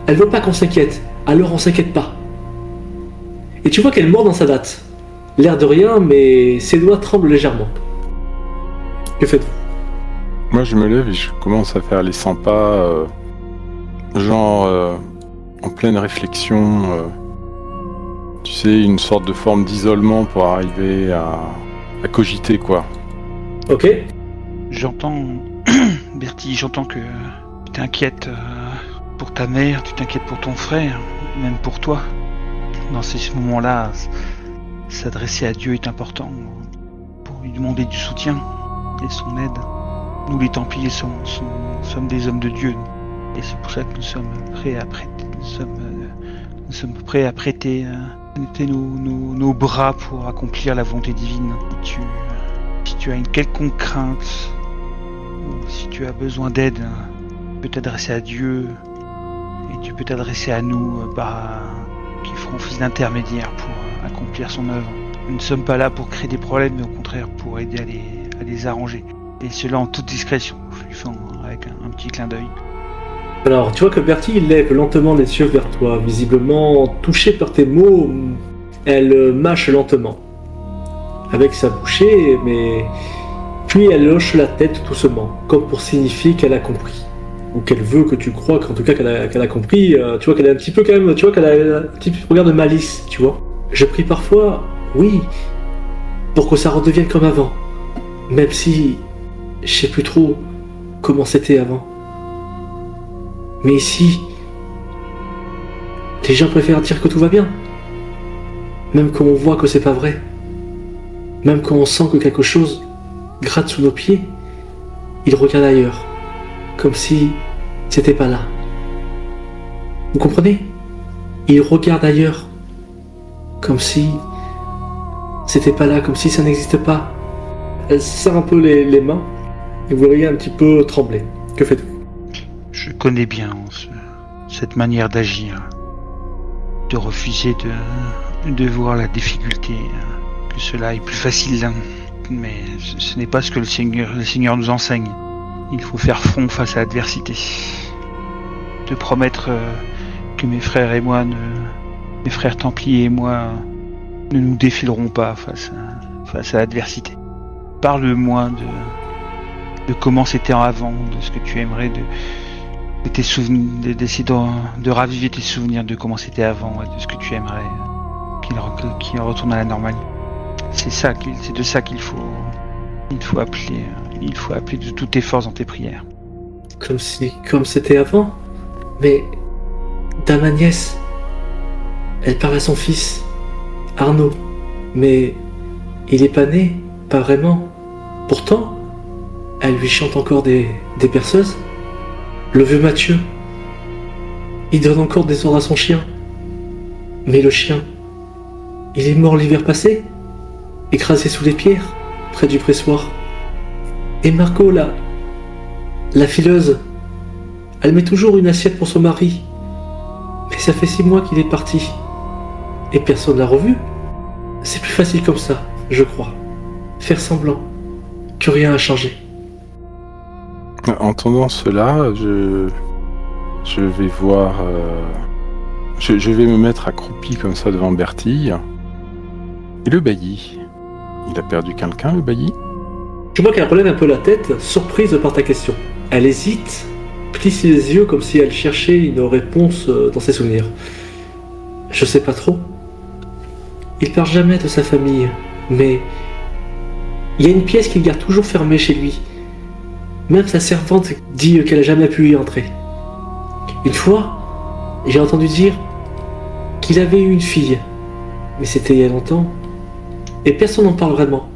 Elle veut pas qu'on s'inquiète, alors on s'inquiète pas. Et tu vois qu'elle mord dans sa date. L'air de rien, mais ses doigts tremblent légèrement. Que faites-vous? Moi, je me lève et je commence à faire les 100 pas, en pleine réflexion. Tu sais, une sorte de forme d'isolement pour arriver à cogiter, quoi. Ok. J'entends, Bertie, j'entends que tu t'inquiètes pour ta mère, tu t'inquiètes pour ton frère, même pour toi. Dans ces moments-là, s'adresser à Dieu est important pour lui demander du soutien et son aide. Nous, les Templiers, sommes des hommes de Dieu, et c'est pour ça que nous sommes prêts à prêter nos bras pour accomplir la volonté divine. Si tu as une quelconque crainte, ou si tu as besoin d'aide, tu peux t'adresser à Dieu, et tu peux t'adresser à nous, qui feront office d'intermédiaire pour accomplir son œuvre. Nous ne sommes pas là pour créer des problèmes, mais au contraire pour aider à les arranger. Et cela en toute discrétion. Je lui fais avec un petit clin d'œil. Alors, tu vois que Bertie lève lentement les yeux vers toi, visiblement touchée par tes mots. Elle mâche lentement, avec sa bouchée, mais puis elle hoche la tête doucement, comme pour signifier qu'elle a compris. Ou qu'elle veut que tu crois qu'en tout cas qu'elle a compris. Tu vois qu'elle a un petit peu quand même, tu vois qu'elle a un petit regard de malice, tu vois. Je prie parfois, oui, pour que ça redevienne comme avant. Même si je sais plus trop comment c'était avant. Mais ici, les gens préfèrent dire que tout va bien. Même quand on voit que c'est pas vrai. Même quand on sent que quelque chose gratte sous nos pieds. il regarde ailleurs, comme si c'était pas là. Vous comprenez? Il regarde ailleurs, comme si c'était pas là, comme si ça n'existe pas. Elle serre un peu les mains et vous voyez un petit peu trembler. Que faites-vous? Je connais bien cette manière d'agir, de refuser de voir la difficulté, que cela est plus facile, mais ce n'est pas ce que le Seigneur nous enseigne. Il faut faire front face à l'adversité. De promettre que mes frères et moi, mes frères Templiers et moi, ne nous défilerons pas face à l'adversité. Parle-moi de comment c'était avant, de ce que tu aimerais, de tes souvenirs, d'essayer de raviver tes souvenirs de comment c'était avant, et de ce que tu aimerais qu'il retourne à la normale. C'est de ça qu'il faut appeler de toutes tes forces dans tes prières. Comme c'était avant? Mais Dame Agnès, elle parle à son fils, Arnaud, mais il est pas né, pas vraiment. Pourtant, elle lui chante encore des berceuses. Le vieux Mathieu, il donne encore des ordres à son chien. Mais le chien, il est mort l'hiver passé, écrasé sous les pierres, près du pressoir. Et Margot, la fileuse, elle met toujours une assiette pour son mari. Mais ça fait 6 mois qu'il est parti. Et personne l'a revu. C'est plus facile comme ça, je crois. Faire semblant que rien n'a changé. Entendant cela, je vais voir... Je vais me mettre accroupi comme ça devant Bertille. Et le bailli? Il a perdu quelqu'un, le bailli? Je vois qu'elle relève un peu la tête, surprise par ta question. Elle hésite, plisse les yeux comme si elle cherchait une réponse dans ses souvenirs. Je sais pas trop. Il part jamais de sa famille, mais il y a une pièce qu'il garde toujours fermée chez lui. Même sa servante dit qu'elle n'a jamais pu y entrer. Une fois, j'ai entendu dire qu'il avait eu une fille, mais c'était il y a longtemps, et personne n'en parle vraiment.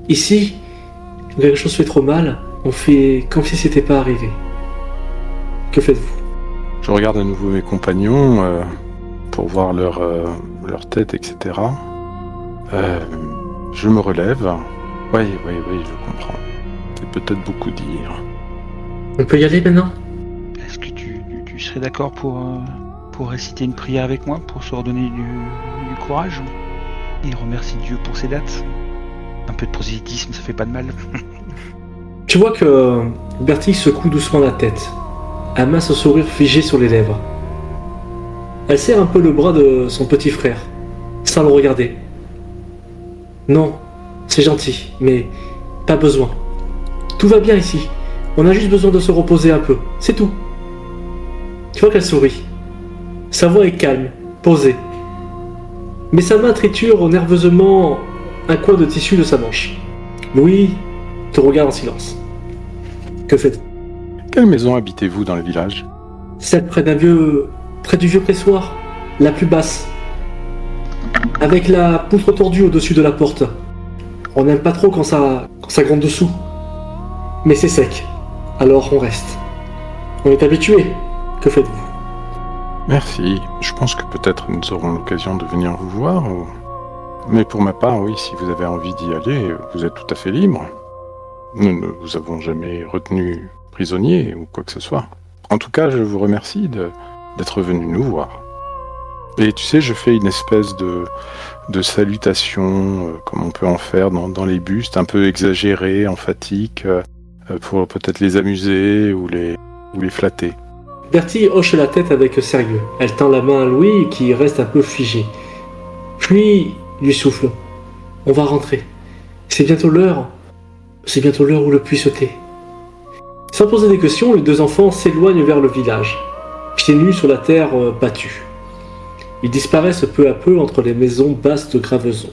Ici, quand quelque chose fait trop mal, on fait comme si c'était pas arrivé. Que faites-vous? Je regarde à nouveau mes compagnons pour voir leur tête, etc. Je me relève. Oui, je comprends. C'est peut-être beaucoup dire. On peut y aller maintenant? Est-ce que tu serais d'accord pour réciter une prière avec moi, pour se redonner du courage et remercier Dieu pour ces dates? Un peu de prosélytisme, ça fait pas de mal. Tu vois que Bertille secoue doucement la tête, un mince sourire figé sur les lèvres. Elle serre un peu le bras de son petit frère, sans le regarder. Non, c'est gentil, mais pas besoin. Tout va bien ici. On a juste besoin de se reposer un peu, c'est tout. Tu vois qu'elle sourit. Sa voix est calme, posée. Mais sa main triture nerveusement un coin de tissu de sa manche. Louis te regarde en silence. Que faites-vous? Quelle maison habitez-vous dans le village? Celle près du vieux pressoir, la plus basse. Avec la poutre tordue au-dessus de la porte. On n'aime pas trop quand ça gronde dessous. Mais c'est sec. Alors on reste. On est habitué. Que faites-vous? Merci. Je pense que peut-être nous aurons l'occasion de venir vous voir. Mais pour ma part, oui, si vous avez envie d'y aller, vous êtes tout à fait libre. Nous ne vous avons jamais retenu prisonnier ou quoi que ce soit. En tout cas, je vous remercie d'être venu nous voir. Et tu sais, je fais une espèce de salutation, comme on peut en faire dans les bustes, un peu exagérée, emphatique, pour peut-être les amuser ou les flatter. Bertille hoche la tête avec sérieux. Elle tend la main à Louis qui reste un peu figé. Puis lui souffle. On va rentrer. C'est bientôt l'heure où le puits sautait. Sans poser des questions, les deux enfants s'éloignent vers le village, pieds nus sur la terre battue. Ils disparaissent peu à peu entre les maisons basses de Graveson.